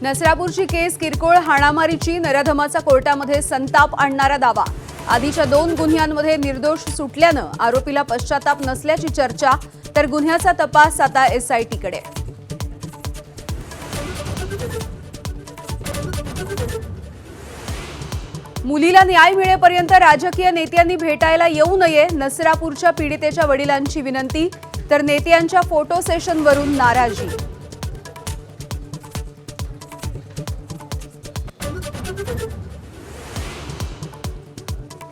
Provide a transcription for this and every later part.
नसरापूरची केस किरकोळ हाणामारीची, नरधमाचा कोर्टामध्ये संताप आणणारा दावा। आधीच्या 2 गुन्ह्यांमध्ये निर्दोष सुटल्यानं आरोपीला पश्चाताप नसल्याची चर्चा, तर गुन्ह्याचा तपास आता एसआयटीकडे। मुलीला न्याय मिळेपर्यंत राजकीय नेत्यांनी भेटायला येऊ नये, नसरापूरच्या पीडितेच्या वडिलांची विनंती, तर नेत्यांच्या फोटो सेशनवरून नाराजी।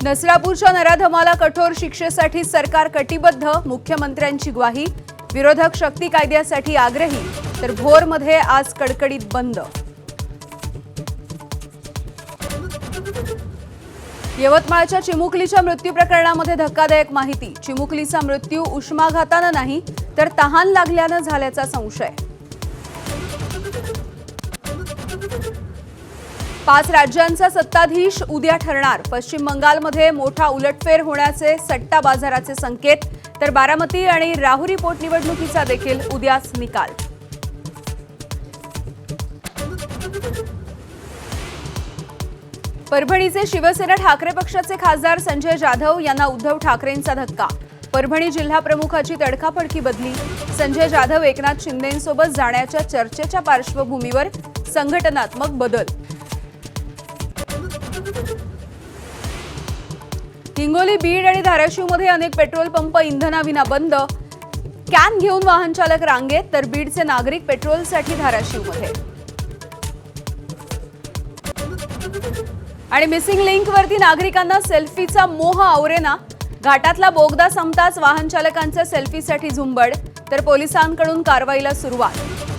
नसरापूरच्या नराधमाला कठोर शिक्षेसाठी सरकार कटिबद्ध, मुख्यमंत्र्यांची ग्वाही। विरोधक शक्ती कायद्यासाठी आग्रही, तर भोरमध्ये आज कडकडीत बंद। यवतमाळच्या चिमुकलीच्या मृत्यू प्रकरणामध्ये धक्कादायक माहिती। चिमुकलीचा मृत्यू उष्माघाताने नाही, तर तहान लागल्यानं झाल्याचा संशय। 5 राज्यांचा सत्ताधीश उद्या ठरणार। पश्चिम बंगालमध्ये मोठा उलटफेर होण्याचे सट्टा बाजाराचे संकेत, तर बारामती आणि राहुरी पोटनिवडणुकीचा देखील उद्याच निकाल। परभणीचे शिवसेना ठाकरे पक्षाचे खासदार संजय जाधव यांना उद्धव ठाकरेंचा धक्का। परभणी जिल्हा प्रमुखाची तडकाफडकी बदली। संजय जाधव एकनाथ शिंदेंसोबत जाण्याच्या चर्चेच्या पार्श्वभूमीवर संघटनात्मक बदल। हिंगोली, बीड आणि धाराशिवमध्ये अनेक पेट्रोल पंप इंधनाविना बंद। कॅन घेऊन वाहन चालक रांगेत, तर बीडचे नागरिक पेट्रोलसाठी धाराशिवमध्ये। आणि मिसिंग लिंकवरती नागरिकांना सेल्फीचा मोह आवरेना। घाटातला बोगदा संपताच वाहन चालकांच्या सेल्फीसाठी झुंबड, तर पोलिसांकडून कारवाईला सुरुवात।